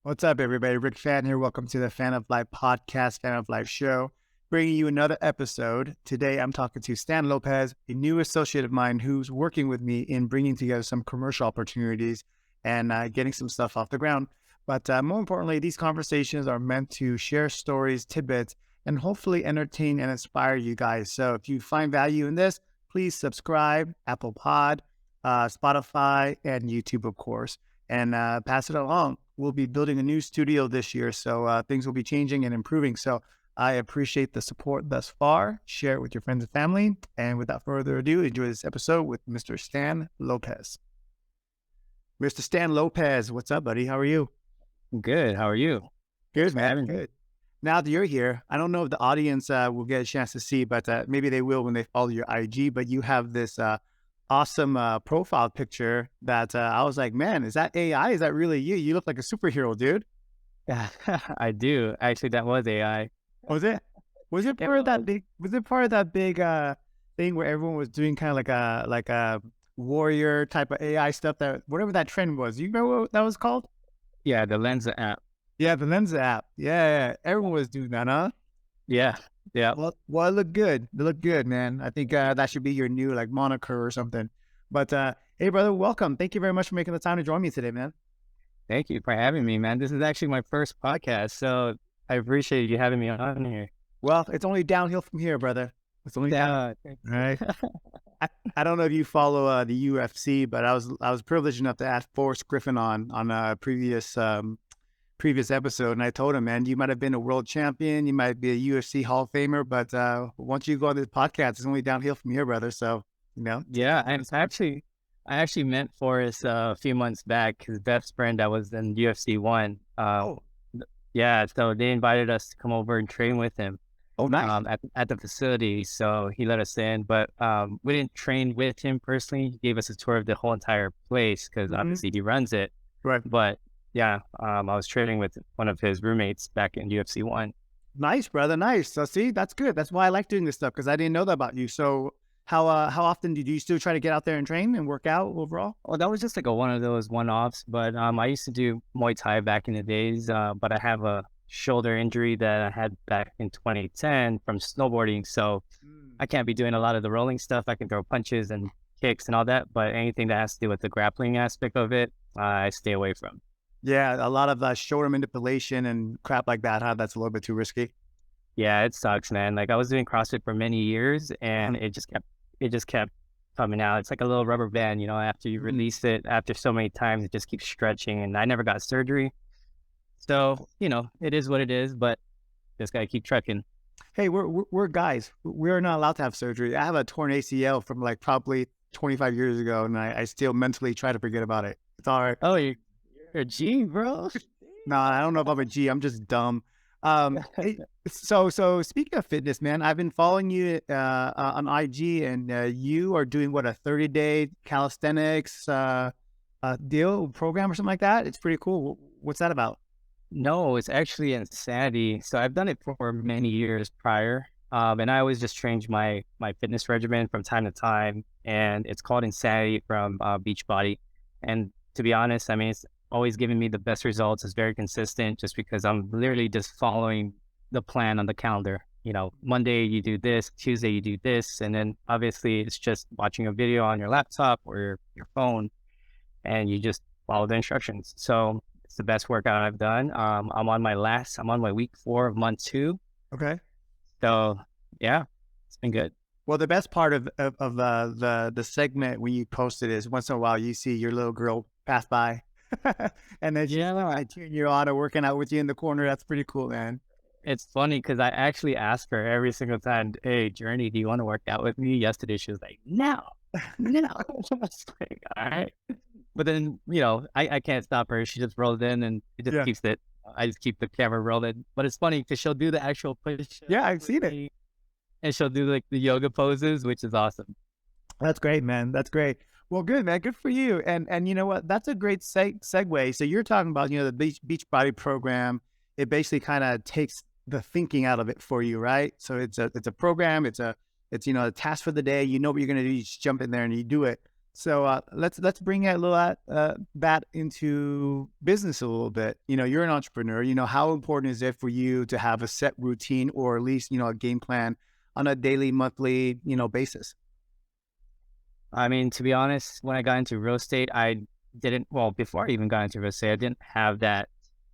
What's up, everybody? Rick Fan here. Welcome to the Fan of Life podcast, Fan of Life show, bringing you another episode. Today, I'm talking to Stan Lopez, a new associate of mine who's working with me in bringing together some commercial opportunities and getting some stuff off the ground. But more importantly, these conversations are meant to share stories, tidbits, and hopefully entertain and inspire you guys. So if you find value in this, please subscribe, Apple Pod, Spotify, and YouTube, of course, and pass it along. We'll be building a new studio this year, so things will be changing and improving. So I appreciate the support thus far. Share it with your friends and family. And without further ado, enjoy this episode with Mr. Stan Lopez. Mr. Stan Lopez, what's up, buddy? How are you? Good. How are you? Good, man. Good. Now that you're here, I don't know if the audience will get a chance to see, but maybe they will when they follow your IG. But you have this awesome profile picture that I was like, man, is that AI? Is that really you? You look like a superhero, dude. Yeah, I do. Actually, that was AI. Was it? Was it part of that big? Was it part of that big thing where everyone was doing kind of like a warrior type of AI stuff? That whatever that trend was. You remember what that was called? Yeah, the Lensa app. Yeah, the Lens app. Yeah, everyone was doing that, huh? Yeah, yeah. Well, it looked good. It looked good, man. I think that should be your new like moniker or something. But hey, brother, welcome. Thank you very much for making the time to join me today, man. Thank you for having me, man. This is actually my first podcast, so I appreciate you having me on here. Well, it's only downhill from here, brother. It's only down. Right. I don't know if you follow the UFC, but I was privileged enough to ask Forrest Griffin on a previous episode, and I told him, man, you might have been a world champion, you might be a UFC Hall of Famer, but once you go on this podcast, it's only downhill from here, brother. So, you know. Yeah, and I actually met Forrest a few months back. His best friend that was in UFC 1. Yeah, so they invited us to come over and train with him. Oh, nice. At the facility, so he let us in, but we didn't train with him personally. He gave us a tour of the whole entire place because obviously he runs it. Right. But yeah, I was training with one of his roommates back in UFC 1. Nice, brother. Nice. So see, that's good. That's why I like doing this stuff because I didn't know that about you. So how often do you still try to get out there and train and work out overall? Well, that was just like one of those one-offs, but I used to do Muay Thai back in the days, but I have a shoulder injury that I had back in 2010 from snowboarding, so I can't be doing a lot of the rolling stuff. I can throw punches and kicks and all that, but anything that has to do with the grappling aspect of it, I stay away from. Yeah, a lot of shoulder manipulation and crap like that. Huh? That's a little bit too risky. Yeah, it sucks, man. Like I was doing CrossFit for many years, and it just kept coming out. It's like a little rubber band, after you release it, after so many times, it just keeps stretching. And I never got surgery. So, it is what it is, but just got to keep trucking. Hey, we're guys. We're not allowed to have surgery. I have a torn ACL from like probably 25 years ago, and I still mentally try to forget about it. It's all right. Oh, you're a G, bro. No, I don't know if I'm a G. I'm just dumb. Hey, so speaking of fitness, man, I've been following you on IG, and you are doing what, a 30-day calisthenics deal program or something like that. It's pretty cool. What's that about? No, it's actually insanity. So I've done it for many years prior. And I always just change my fitness regimen from time to time. And it's called Insanity from Beachbody. And to be honest, I mean, it's always giving me the best results. It's very consistent just because I'm literally just following the plan on the calendar. Monday you do this, Tuesday you do this. And then obviously it's just watching a video on your laptop or your phone, and you just follow the instructions. So it's the best workout I've done. I'm on my week 4 of month 2. Okay. So yeah, it's been good. Well, the best part of the segment when you post it is once in a while you see your little girl pass by, and then I turn you on or working out with you in the corner. That's pretty cool, man. It's funny because I actually ask her every single time, "Hey, Journey, do you want to work out with me?" Yesterday she was like, "No, no." I was like, all right. But then, I can't stop her. She just rolls in and it just keeps it. I just keep the camera rolling. But it's funny because she'll do the actual push. Yeah, I've seen it. And she'll do like the yoga poses, which is awesome. That's great, man. That's great. Well, good, man. Good for you. And you know what? That's a great segue. So you're talking about, the Beachbody program. It basically kind of takes the thinking out of it for you, right? So it's a program. It's a task for the day. You know what you're going to do. You just jump in there and you do it. So let's bring that that into business a little bit. You're an entrepreneur. How important is it for you to have a set routine or at least a game plan on a daily, monthly basis? I mean, to be honest, when I got into real estate, I didn't, well, before I even got into real estate, I didn't have that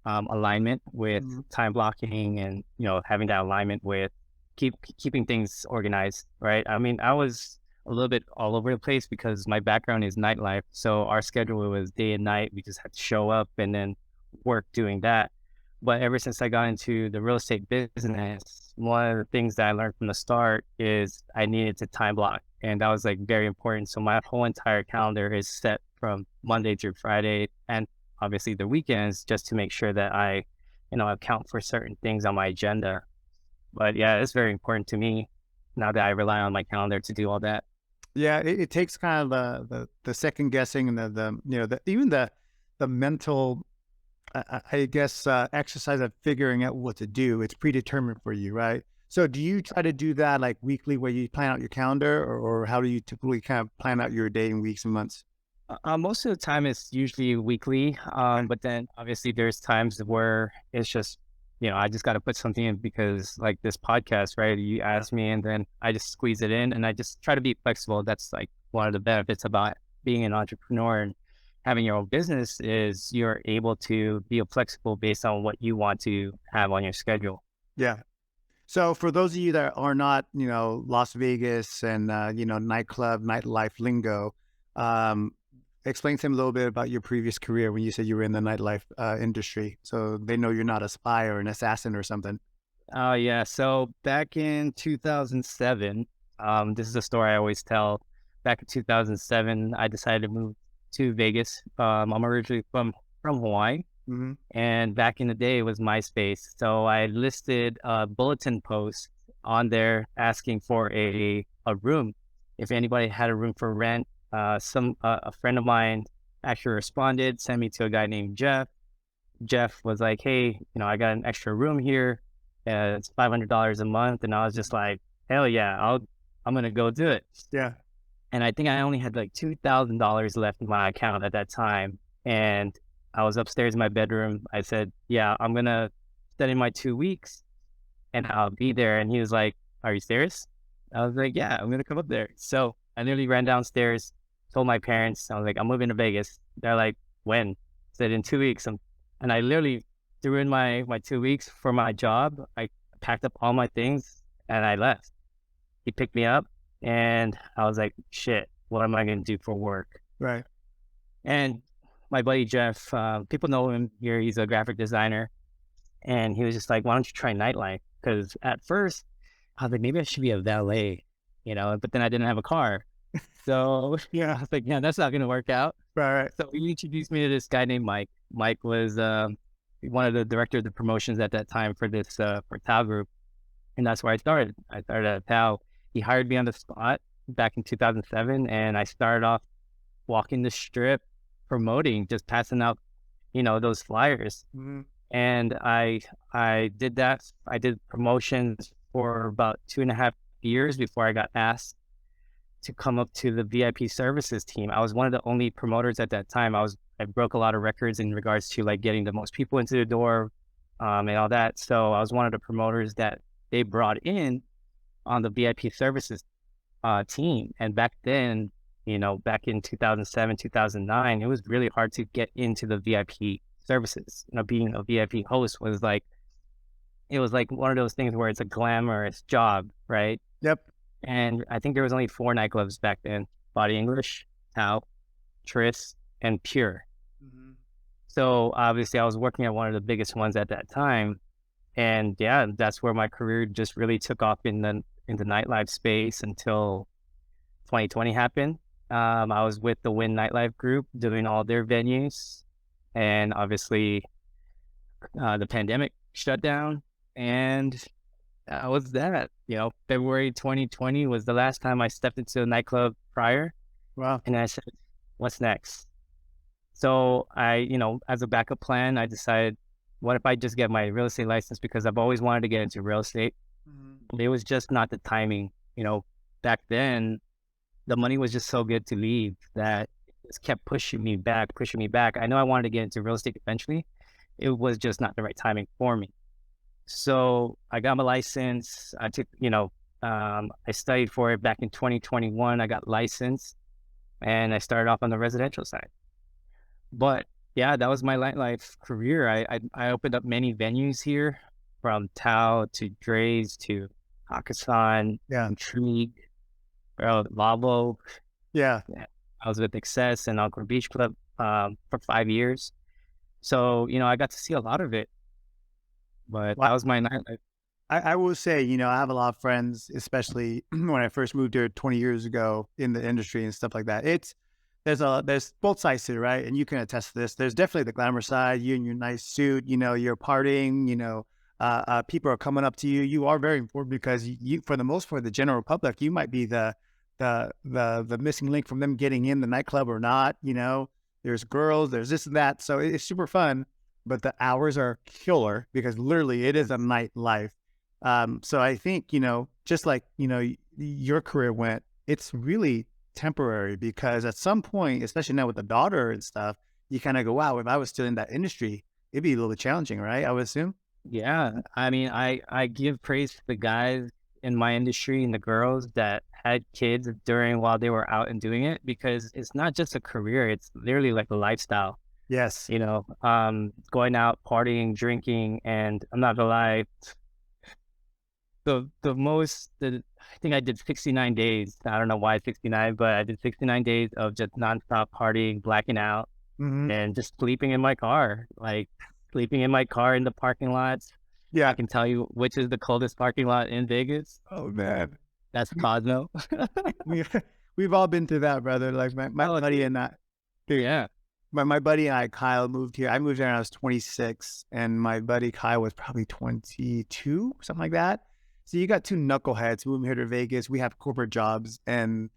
alignment with Mhm. time blocking and, having that alignment with keeping things organized, right? I mean, I was a little bit all over the place because my background is nightlife. So our schedule was day and night. We just had to show up and then work doing that. But ever since I got into the real estate business, one of the things that I learned from the start is I needed to time block. And that was like very important. So my whole entire calendar is set from Monday through Friday and obviously the weekends just to make sure that I, account for certain things on my agenda. But yeah, it's very important to me now that I rely on my calendar to do all that. Yeah, it takes kind of the second guessing and even the mental I guess exercise of figuring out what to do. It's predetermined for you, right? So do you try to do that like weekly where you plan out your calendar, or how do you typically kind of plan out your day in weeks and months? Most of the time, it's usually weekly, Okay. but then obviously there's times where it's just, I just got to put something in because like this podcast, right? You ask me and then I just squeeze it in and I just try to be flexible. That's like one of the benefits about being an entrepreneur and having your own business is you're able to be flexible based on what you want to have on your schedule. Yeah. So for those of you that are not, Las Vegas and nightclub, nightlife lingo, um, explain to them a little bit about your previous career when you said you were in the nightlife industry, so they know you're not a spy or an assassin or something. Oh, yeah. So back in 2007, this is a story I always tell. Back in 2007, I decided to move to Vegas. I'm originally from Hawaii, Hmm. and back in the day, it was MySpace. So I listed a bulletin post on there asking for a room. If anybody had a room for rent, a friend of mine actually responded, sent me to a guy named Jeff. Jeff was like, "Hey, I got an extra room here. It's $500 a month." And I was just like, "Hell yeah, I'm gonna go do it." Yeah. And I think I only had like $2,000 left in my account at that time. And I was upstairs in my bedroom. I said, "Yeah, I'm gonna set in my 2 weeks and I'll be there." And he was like, "Are you serious?" I was like, "Yeah, I'm gonna come up there." So I literally ran downstairs, told my parents, I was like, "I'm moving to Vegas." They're like, "When?" I said, "In 2 weeks." And I literally threw in my 2 weeks for my job. I packed up all my things and I left. He picked me up and I was like, "Shit, what am I gonna do for work?" Right. And my buddy Jeff, people know him here. He's a graphic designer. And he was just like, "Why don't you try nightlife?" Because at first, I was like, maybe I should be a valet, but then I didn't have a car. So I Yeah. was like, yeah, that's not going to work out. Right. Right. So he introduced me to this guy named Mike. Mike was one of the director of the promotions at that time for this for Tao Group. And that's where I started. I started at Tao. He hired me on the spot back in 2007. And I started off walking the strip, promoting, just passing out, those flyers. Hmm. And I did that. I did promotions for about 2.5 years before I got asked to come up to the VIP services team. I was one of the only promoters at that time. I broke a lot of records in regards to like getting the most people into the door, and all that. So I was one of the promoters that they brought in on the VIP services team. And back then, back in 2007, 2009, it was really hard to get into the VIP services. Being a VIP host was like, it was like one of those things where it's a glamorous job, right? Yep. And I think there was only 4 nightclubs back then: Body English, Tao, Tris, and Pure. Hmm. So obviously, I was working at one of the biggest ones at that time, and yeah, that's where my career just really took off in the nightlife space until 2020 happened. I was with the Win Nightlife Group doing all their venues, and obviously, the pandemic shut down, and that was that. February 2020 was the last time I stepped into a nightclub prior, Wow. and I said, "What's next?" So as a backup plan, I decided, what if I just get my real estate license because I've always wanted to get into real estate. Hmm. It was just not the timing. Back then the money was just so good to leave that it just kept pushing me back, pushing me back. I know I wanted to get into real estate eventually. It was just not the right timing for me. So I got my license. I took, I studied for it back in 2021. I got licensed and I started off on the residential side. But yeah, that was my nightlife career. I opened up many venues here, from Tao to Dre's to Hakkasan, Yeah. Intrigue, Lavo. Yeah. Yeah. I was with Excess and Encore Beach Club for 5 years. So, I got to see a lot of it, but that Well, was my nightlife. I will say, I have a lot of friends, especially when I first moved here 20 years ago in the industry and stuff like that. There's both sides to it, right? And you can attest to this. There's definitely the glamour side. You in your nice suit, you're partying. People are coming up to you. You are very important because you, for the most part, the general public, you might be the missing link from them getting in the nightclub or not. There's girls, there's this and that, so it's super fun. But the hours are killer because literally it is a nightlife. So I think, just like, your career went, it's really temporary because at some point, especially now with the daughter and stuff, you kind of go, wow, if I was still in that industry, it'd be a little bit challenging, right? I would assume. Yeah. I mean, I give praise to the guys in my industry and the girls that had kids while they were out and doing it, because it's not just a career, it's literally like a lifestyle, Yes. going out, partying, drinking, and I'm not gonna lie, I think I did 69 days. I don't know why 69, but I did 69 days of just nonstop partying, blacking out, Hmm. and just sleeping in my car, like sleeping in my car in the parking lots. I Yeah. can tell you which is the coldest parking lot in Vegas. Oh man. That's Cosmo. We we've all been through that, brother. Like my Oh, buddy dude. and I, dude, Yeah. my buddy and I, Kyle, moved here. I moved here when I was 26, and my buddy Kyle was probably 22, something like that. So you got two knuckleheads moving here to Vegas. We have corporate jobs, and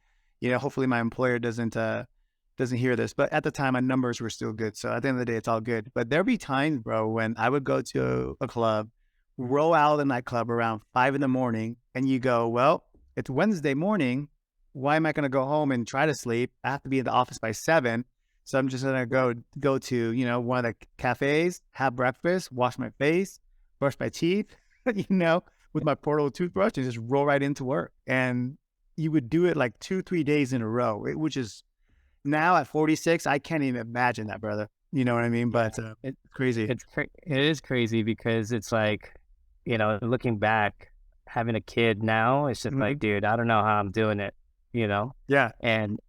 hopefully my employer doesn't hear this. But at the time, my numbers were still good. So at the end of the day, it's all good. But there'd be times, bro, when I would go to a club, roll out of the nightclub around 5 in the morning, and you go, well, it's Wednesday morning. Why am I going to go home and try to sleep? I have to be in the office by 7. So I'm just going to go to, one of the cafes, have breakfast, wash my face, brush my teeth, with my portable toothbrush, and just roll right into work. And you would do it like 2-3 days in a row, which is now at 46, I can't even imagine that, brother. You know what I mean? Yeah. But It, crazy. it is crazy because it's like, looking back, having a kid now, it's just like, Mhm. dude, I don't know how I'm doing it, you know? Yeah. And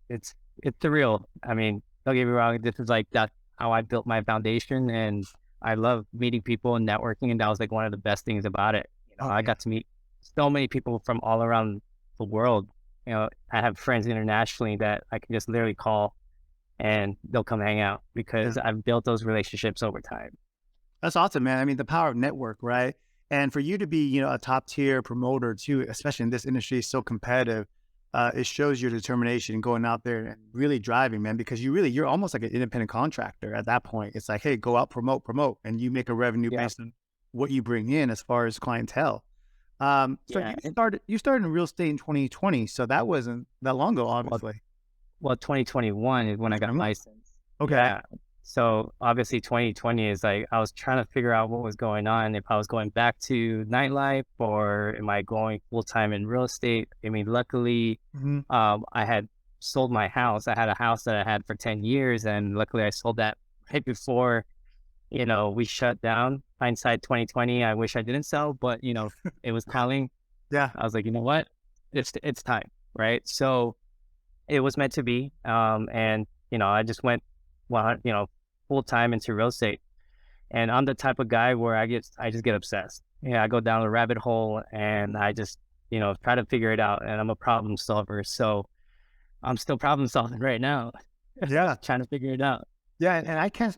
it's surreal. I mean, don't get me wrong, this is like that's how I built my foundation, and I love meeting people and networking, and that was like one of the best things about it. Oh, I yeah. got to meet so many people from all around the world. I have friends internationally that I can just literally call and they'll come hang out Yeah. because I've built those relationships over time. That's awesome, man. I mean, the power of network, right? And for you to be, a top tier promoter too, especially in this industry, is so competitive. It shows your determination going out there and really driving, man, because you're almost like an independent contractor at that point. It's like, hey, go out, promote, and you make a revenue Yeah. based on what you bring in as far as clientele. So Yeah. you started in real estate in 2020, so that wasn't that long ago, Well, obviously. 2021 is when I got 2021. licensed. Okay. Yeah. So obviously 2020 is like I was trying to figure out what was going on, if I was going back to nightlife or am I going full time in real estate. I mean, luckily, Hmm. I had sold my house. I had a house that I had for 10 years, and luckily I sold that right before, we shut down. Hindsight 2020, I wish I didn't sell, but it was calling. Yeah. I was like, you know what? It's time, right? So it was meant to be. And I just went, well, full time into real estate. And I'm the type of guy where I just get obsessed. Yeah, I go down a rabbit hole and I just, try to figure it out. And I'm a problem solver, so I'm still problem solving right now, Yeah. trying to figure it out. Yeah, and I can't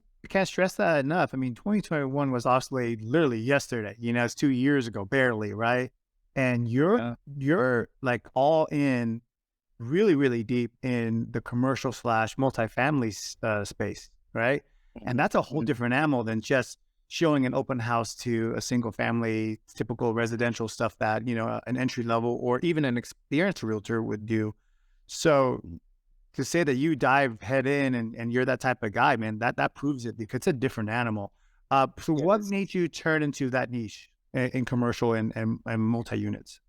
stress that enough. I mean, 2021 was obviously literally yesterday. It's 2 years ago, barely, right? And Yeah. you're like all in, really, really deep in the commercial slash multifamily space, right? And Mhm. that's a whole Mhm. different animal than just showing an open house to a single family, typical residential stuff that an entry level or even an experienced realtor would do. So to say that you dive head in and you're that type of guy, man, that proves it because it's a different animal. So what Yes. made you turn into that niche in commercial and multi units?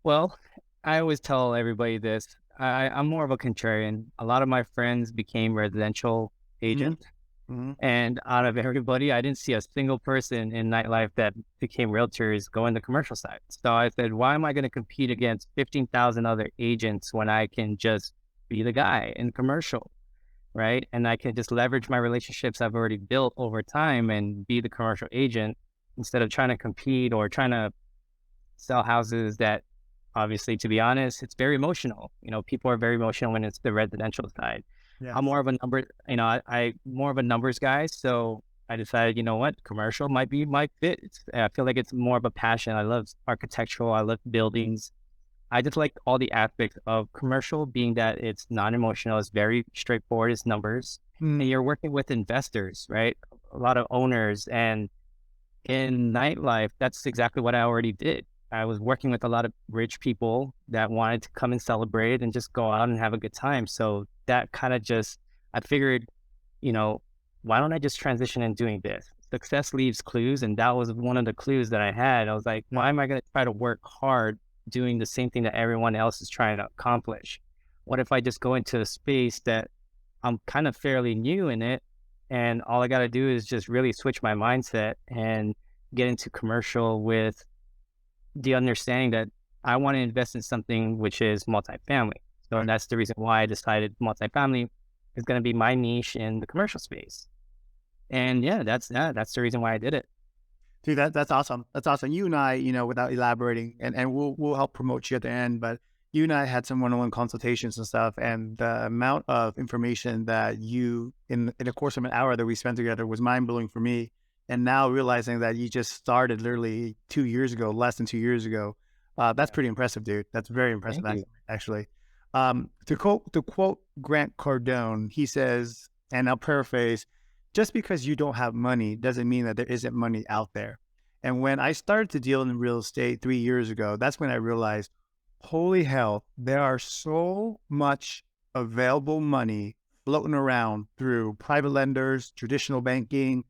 Well, I always tell everybody this. I'm more of a contrarian. A lot of my friends became residential Hmm. agents. Hmm. And out of everybody, I didn't see a single person in nightlife that became realtors go in the commercial side. So I said, why am I going to compete against 15,000 other agents when I can just be the guy in commercial, right? And I can just leverage my relationships I've already built over time and be the commercial agent instead of trying to compete or trying to sell houses that obviously, to be honest, it's very emotional. People are very emotional when it's the residential side. I'm Yes. more of a number, I more of a numbers guy. So I decided, you know what, commercial might be my fit. I feel like it's more of a passion. I love architectural. I love buildings. I just like all the aspects of commercial, being that it's non-emotional. It's very straightforward. It's numbers, and Mm. you're working with investors, right? A lot of owners, and in nightlife, that's exactly what I already did. I was working with a lot of rich people that wanted to come and celebrate and just go out and have a good time. So that kind of just, I figured, you know, why don't I just transition in doing this? Success leaves clues. And that was one of the clues that I had. I was like, Yeah. why am I going to try to work hard doing the same thing that everyone else is trying to accomplish? What if I just go into a space that I'm kind of fairly new in it, and all I got to do is just really switch my mindset and get into commercial with the understanding that I want to invest in something which is multifamily. So Right. that's the reason why I decided multifamily is going to be my niche in the commercial space. And yeah, that's the reason why I did it. Dude, that's awesome. That's awesome. You and I, without elaborating, and we'll help promote you at the end, but you and I had some one-on-one consultations and stuff, and the amount of information that you in the course of an hour that we spent together was mind blowing for me. And now realizing that you just started literally 2 years ago, less than 2 years ago, that's Yeah. pretty impressive, dude. That's very impressive, Thank you. actually. To quote Grant Cardone, he says, and I'll paraphrase, just because you don't have money doesn't mean that there isn't money out there. And when I started to deal in real estate 3 years ago, that's when I realized, holy hell, there are so much available money floating around through private lenders, traditional banking,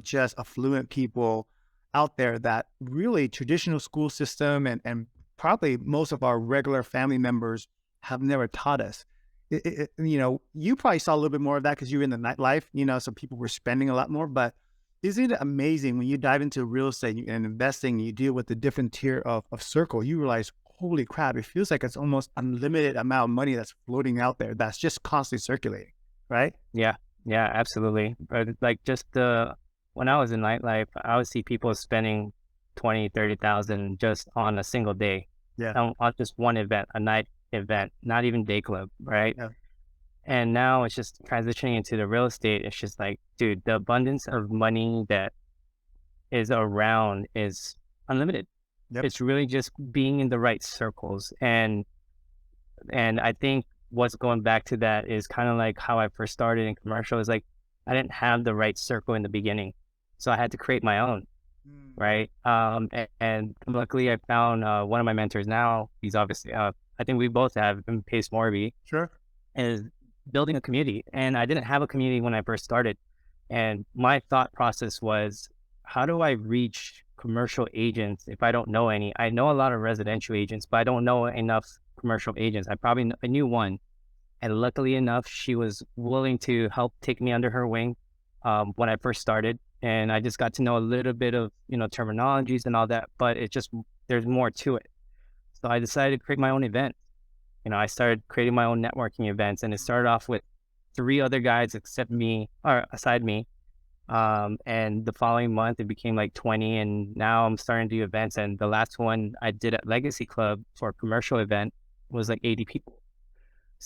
just affluent people out there that really traditional school system and probably most of our regular family members have never taught us. You probably saw a little bit more of that because you were in the nightlife, so people were spending a lot more. But isn't it amazing when you dive into real estate and investing, you deal with the different tier of circle, you realize, holy crap, it feels like it's almost unlimited amount of money that's floating out there that's just constantly circulating, right? Yeah. Yeah, absolutely. But like just the when I was in nightlife, I would see people spending 20, 30,000 just on a single day, Yeah. on just one event, a night event, not even day club, right? Yeah. And now it's just transitioning into the real estate. It's just like, dude, the abundance of money that is around is unlimited. Yep. It's really just being in the right circles. And I think what's going back to that is kind of like how I first started in commercial is like I didn't have the right circle in the beginning. So I had to create my own, Mm. right? And luckily I found one of my mentors now. He's obviously I think we both have been Pace Morby, Sure. is building a community. And I didn't have a community when I first started. And my thought process was, how do I reach commercial agents if I don't know any? I know a lot of residential agents, but I don't know enough commercial agents. I knew one. And luckily enough, she was willing to help take me under her wing when I first started. And I just got to know a little bit of, terminologies and all that, but there's more to it. So I decided to create my own event. I started creating my own networking events, and it started off with three other guys except me or aside me. And the following month it became like 20, and now I'm starting to do events. And the last one I did at Legacy Club for a commercial event was like 80 people.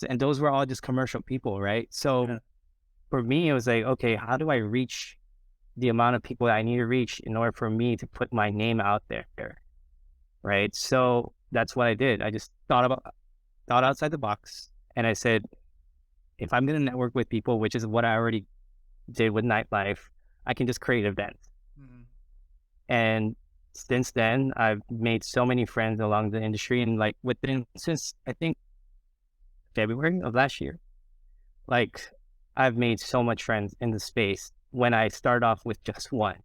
And those were all just commercial people, right? Yeah. So for me, it was like, okay, how do I reach the amount of people that I need to reach in order for me to put my name out there, right? So that's what I did. I just thought outside the box, and I said, if I'm going to network with people, which is what I already did with nightlife, I can just create events. Mhm. And since then, I've made so many friends along the industry, and like since I think February of last year. Like, I've made so much friends in the space when I start off with just one.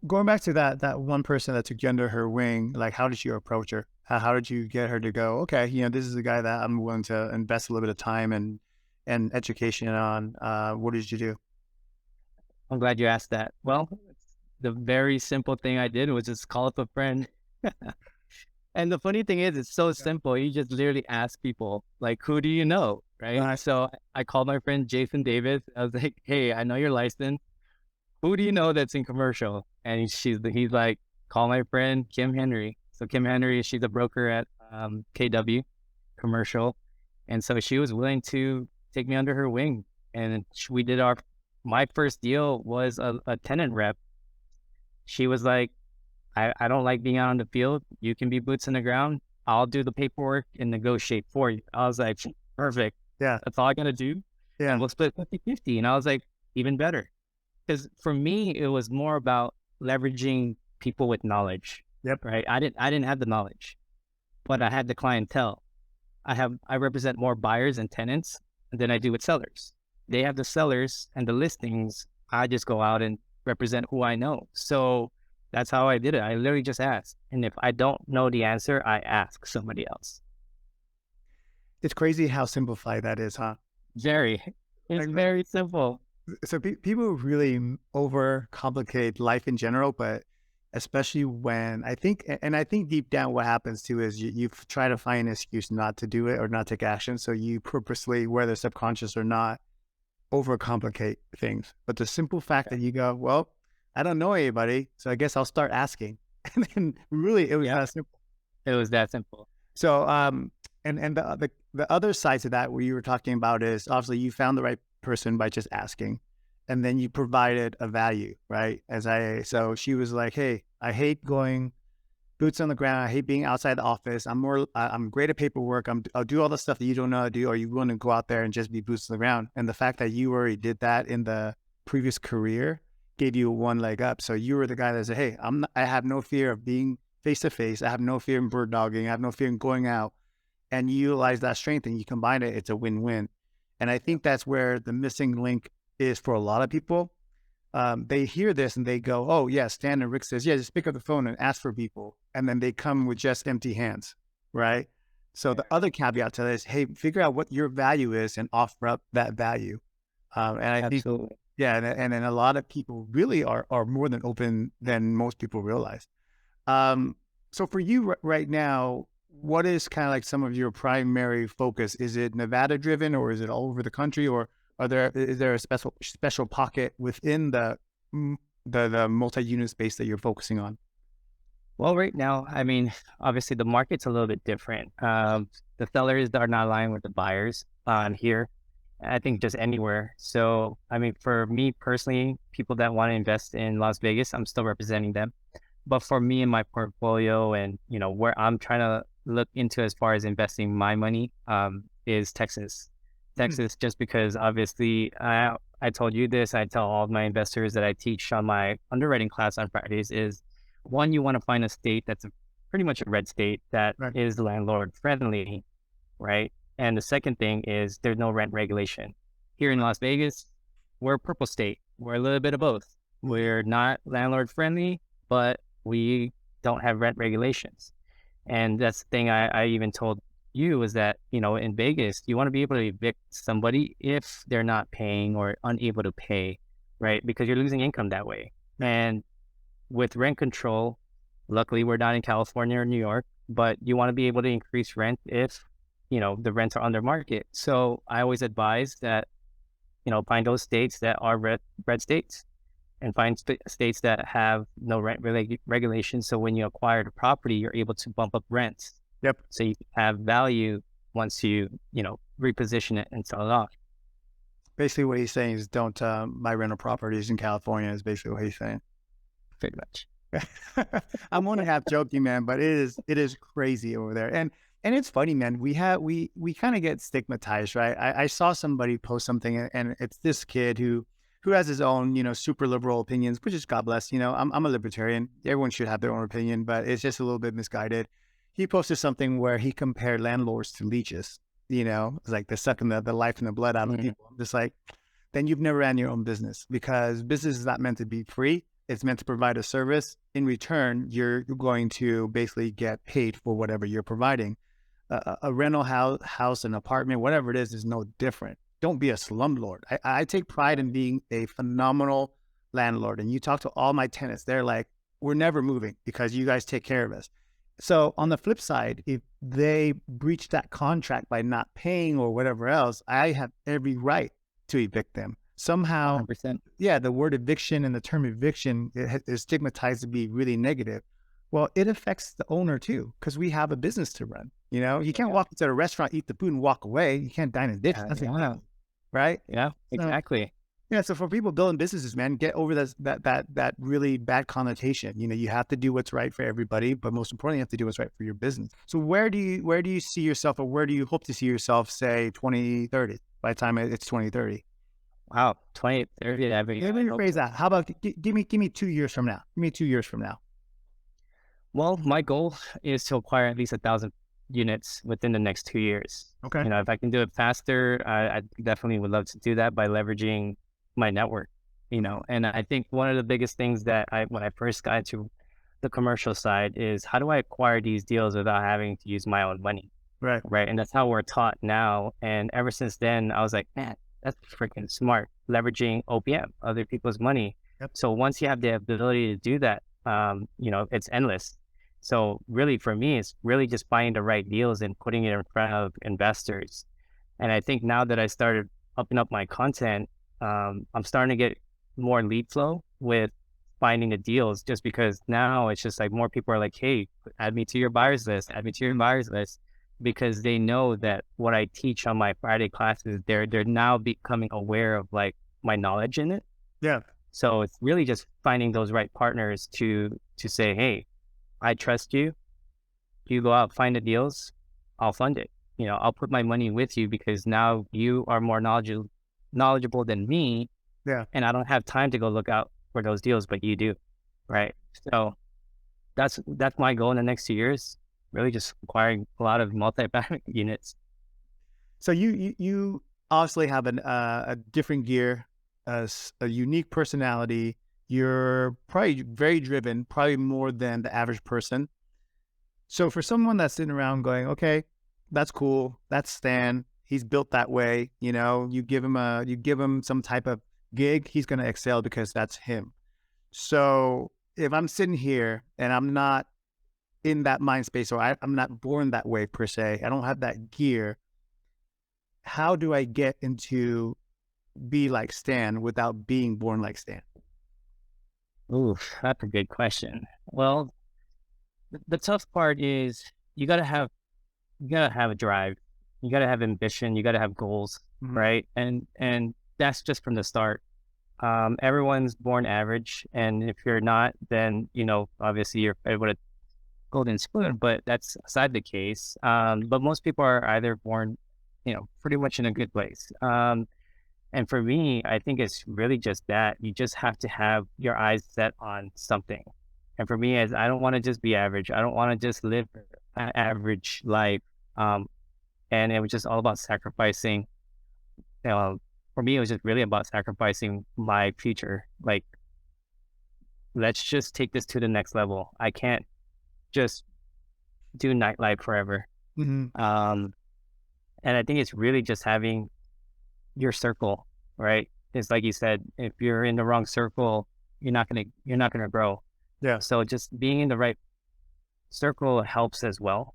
Going back to that one person that took you under her wing, like how did you approach her? How did you get her to go, okay, this is a guy that I'm willing to invest a little bit of time and education on. What did you do? I'm glad you asked that. Well, the very simple thing I did was just call up a friend. And the funny thing is, it's so Yeah. simple. You just literally ask people, like, who do you know? Right. Right. So I called my friend Jason Davis. I was like, hey, I know you're licensed. Who do you know that's in commercial? And he's like, call my friend Kim Henry. So Kim Henry, she's a broker at KW Commercial. And so she was willing to take me under her wing. And we did my first deal was a tenant rep. She was like, I don't like being out on the field. You can be boots on the ground. I'll do the paperwork and negotiate for you. I was like, perfect. Yeah. That's all I got to do. Yeah. And we'll split 50-50. And I was like, even better. Because for me, it was more about leveraging people with knowledge. Yep. Right. I didn't have the knowledge, but I had the clientele. I represent more buyers and tenants than I do with sellers. They have the sellers and the listings. I just go out and represent who I know. So that's how I did it. I literally just asked. And if I don't know the answer, I ask somebody else. It's crazy how simplified that is, huh? Very. It's Like, very simple. so people really overcomplicate life in general, but especially when I think deep down what happens too is you try to find an excuse not to do it or not take action. So you purposely, whether subconscious or not, overcomplicate things. But the simple fact that you go, well, I don't know anybody, so I guess I'll start asking. And then really it was that simple. It was that simple. So and the other side to that where you were talking about is obviously you found the right person by just asking, and then you provided a value, right? So she was like, hey, I hate going boots on the ground. I hate being outside the office. I'm great at paperwork. I'll do all the stuff that you don't know how to do. Or you want to go out there and just be boots on the ground? And the fact that you already did that in the previous career gave you one leg up. So you were the guy that said, hey, I have no fear of being face to face. I have no fear in bird dogging. I have no fear in going out. And you utilize that strength and you combine it. It's a win-win. And I think that's where the missing link is for a lot of people. They hear this and they go, oh, yeah, Stan and Rick says, yeah, just pick up the phone and ask for people. And then they come with just empty hands, right? So the other caveat to this, hey, figure out what your value is and offer up that value. And I think, yeah, and then a lot of people really are more than open than most people realize. So for you right now, what is kind of like some of your primary focus? Is it Nevada driven or is it all over the country, or is there a special pocket within the multi-unit space that you're focusing on? Well, right now, I mean, obviously the market's a little bit different. The sellers are not aligned with the buyers here. I think just anywhere. So, I mean, for me personally, people that want to invest in Las Vegas, I'm still representing them. But for me and my portfolio and, where I'm trying to look into as far as investing my money is Texas. Texas, just because obviously I told you this, I tell all of my investors that I teach on my underwriting class on Fridays is one, you want to find a state that's pretty much a red state that is landlord friendly, right? And the second thing is there's no rent regulation. Here in Las Vegas, we're a purple state. We're a little bit of both. We're not landlord friendly, but we don't have rent regulations. And that's the thing I even told you is that, in Vegas, you want to be able to evict somebody if they're not paying or unable to pay, right? Because you're losing income that way. And with rent control, luckily we're not in California or New York, but you want to be able to increase rent if, the rents are under market. So I always advise that, find those states that are red states and find states that have no rent regulation. So when you acquire the property, you're able to bump up rents. Yep. So you have value once you, reposition it and sell it off. Basically what he's saying is don't buy rental properties in California is basically what he's saying. Pretty much. I'm only half joking, man, but it is crazy over there. And it's funny, man. We kind of get stigmatized, right? I saw somebody post something and it's this kid who has his own, super liberal opinions, which is God bless. I'm a libertarian. Everyone should have their own opinion, but it's just a little bit misguided. He posted something where he compared landlords to leeches. it's like they're sucking the life and the blood out of Mhm. people. I'm just like, then you've never ran your own business, because business is not meant to be free. It's meant to provide a service. In return, you're going to basically get paid for whatever you're providing. A rental house, an apartment, whatever it is no different. Don't be a slumlord. I take pride in being a phenomenal landlord. And you talk to all my tenants, they're like, we're never moving because you guys take care of us. So on the flip side, if they breach that contract by not paying or whatever else, I have every right to evict them. Somehow, 100%. yeah, the word eviction and the term eviction is stigmatized to be really negative. Well, it affects the owner too, because we have a business to run. You can't Yeah. walk into a restaurant, eat the food, and walk away. You can't dine and ditch. Yeah. That's Yeah. right. Yeah. So Exactly. yeah, so for people building businesses, man, get over that really bad connotation. You have to do what's right for everybody, but most importantly, you have to do what's right for your business. So where do you see yourself, or where do you hope to see yourself, say 2030, by the time it's 2030? Wow. 20, 30. Let me rephrase that. How about give me 2 years from now? Give me 2 years from now. Well, my goal is to acquire at least 1,000 units within the next 2 years. Okay. If I can do it faster, I definitely would love to do that by leveraging my network. And I think one of the biggest things that when I first got into the commercial side is, how do I acquire these deals without having to use my own money? Right. Right. And that's how we're taught now. And ever since then, I was like, man, that's freaking smart, leveraging OPM, other people's money. Yep. So once you have the ability to do that, it's endless. So really, for me, it's really just finding the right deals and putting it in front of investors. And I think now that I started upping up my content, I'm starting to get more lead flow with finding the deals, just because now it's just like more people are like, hey, add me to your buyers list, add me to your buyers list, because they know that what I teach on my Friday classes, they're now becoming aware of like my knowledge in it. Yeah. So it's really just finding those right partners to say, hey, I trust you. You go out, find the deals, I'll fund it. I'll put my money with you because now you are more knowledgeable than me, Yeah. and I don't have time to go look out for those deals, but you do, right? So that's my goal in the next 2 years. Really, just acquiring a lot of multi-family units. So you obviously have a different gear, a unique personality. You're probably very driven, probably more than the average person. So for someone that's sitting around going, okay, that's cool, that's Stan, he's built that way. You give him some type of gig, he's going to excel because that's him. So if I'm sitting here and I'm not in that mind space, or I'm not born that way per se, I don't have that gear, how do I get into be like Stan without being born like Stan? Ooh, that's a good question. Well, the tough part is you gotta have a drive, you gotta have ambition, you gotta have goals, Mhm. right? And that's just from the start. Everyone's born average, and if you're not, then obviously you're able to golden spoon. But that's aside the case. But most people are either born, pretty much in a good place. And for me, I think it's really just that you just have to have your eyes set on something. And for me, as I don't want to just be average, I don't want to just live an average life. Um, and it was just all about sacrificing. For me, it was just really about sacrificing my future. Like, let's just take this to the next level. I can't just do nightlife forever. Mhm. Um, and I think it's really just having your circle, right? It's like you said, if you're in the wrong circle, you're not gonna grow. Yeah. So just being in the right circle helps as well.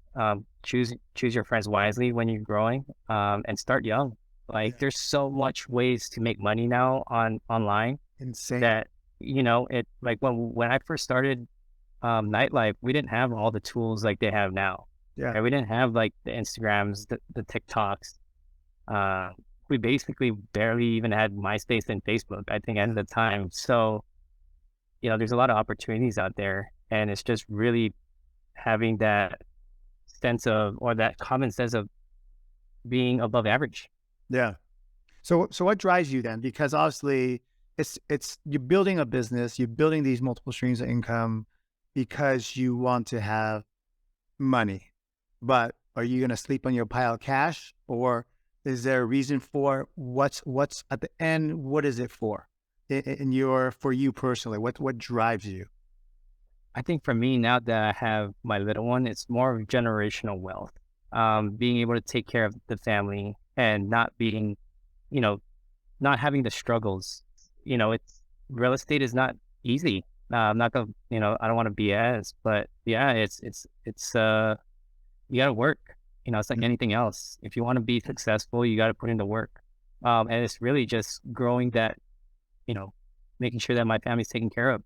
Choose your friends wisely when you're growing, and start young. Like, Yeah. there's so much ways to make money now online Insane. that it, like when I first started nightlife, we didn't have all the tools like they have now. Yeah. Right? We didn't have like the Instagrams, the TikToks. Uh, we basically barely even had MySpace and Facebook, I think, at the time. So, there's a lot of opportunities out there, and it's just really having that sense of, or that common sense of being above average. Yeah. So what drives you then? Because obviously it's you're building a business, you're building these multiple streams of income because you want to have money. But Are you going to sleep on your pile of cash, or is there a reason for what's at the end? What is it for for you personally? What drives you? I think for me, now that I have my little one, it's more of generational wealth. Being able to take care of the family and not being, you know, not having the struggles. It's real estate is not easy. I'm not gonna, I don't want to BS, but yeah, it's you got to work. It's like anything else. If you want to be successful, you got to put in the work. And it's really just growing that, you know, making sure that my family's taken care of.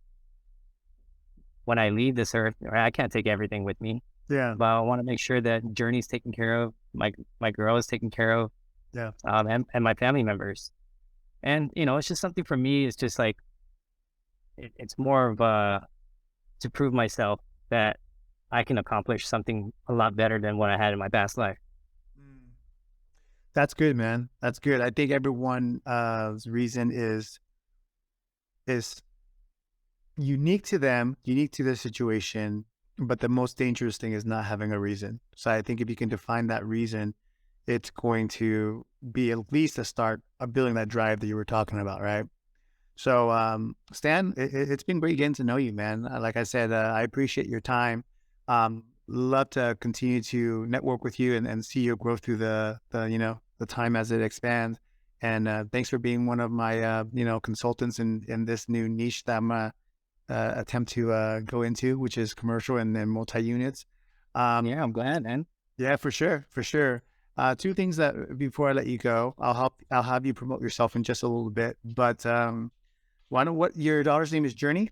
When I leave this earth, I can't take everything with me, Yeah, but I want to make sure that Journey's taken care of, my girl is taken care of, yeah. and my family members. And it's just something for me. It's just like it's more of to prove myself that I can accomplish something a lot better than what I had in my past life. Mm. That's good, man. That's good. I think everyone's reason is unique to them, unique to their situation. But the most dangerous thing is not having a reason. So I think if you can define that reason, it's going to be at least a start of building that drive that you were talking about, right? So, Stan, it's been great getting to know you, man. Like I said, I appreciate your time. Love to continue to network with you and see your growth through the time as it expands. And thanks for being one of my consultants in this new niche that I'm attempt to go into, which is commercial and then multi units. Yeah, I'm glad, man. Yeah, for sure, for sure. Two things that before I let you go, I'll have you promote yourself in just a little bit, but what your daughter's name is Journey?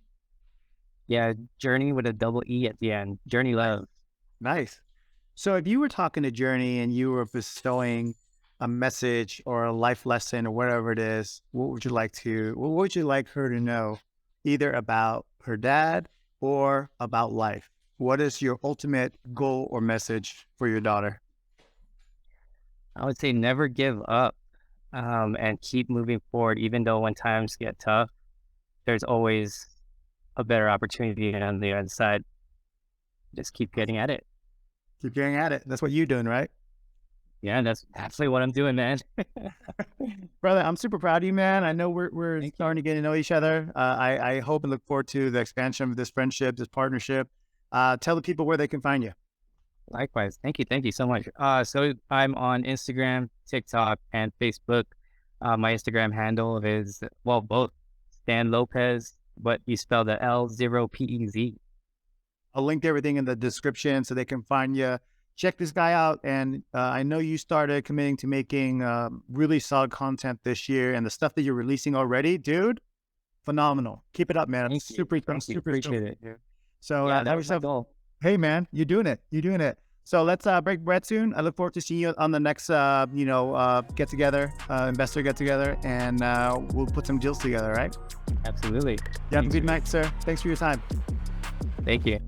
Yeah, Journey with a double E at the end. Journey Love. Nice. So if you were talking to Journey and you were bestowing a message or a life lesson or whatever it is, what would you like her to know, either about her dad or about life? What is your ultimate goal or message for your daughter? I would say never give up, and keep moving forward, even though when times get tough, there's always a better opportunity on the other side. Just keep getting at it. Keep getting at it. That's what you're doing, right? Yeah, that's absolutely what I'm doing, man. Brother, I'm super proud of you, man. I know we're Thank you. starting to get to know each other. I hope and look forward to the expansion of this friendship, this partnership. Tell the people where they can find you. Likewise. Thank you. Thank you so much. So I'm on Instagram, TikTok, and Facebook. My Instagram handle is, well, both Stan Lopez, but you spell the L0PEZ. I'll link everything in the description so they can find you. Check this guy out. And I know you started committing to making really solid content this year, and the stuff that you're releasing already, dude, phenomenal. Keep it up, man. I'm Thank you. I'm Thank you. super stoked Appreciate for it. you. So Yeah, have that was my yourself. goal. Hey, man, you're doing it. You're doing it. So let's break bread soon. I look forward to seeing you on the next, get together, investor get together, and we'll put some deals together. All right. Absolutely. You have a Thanks. good night, sir. Thanks for your time. Thank you.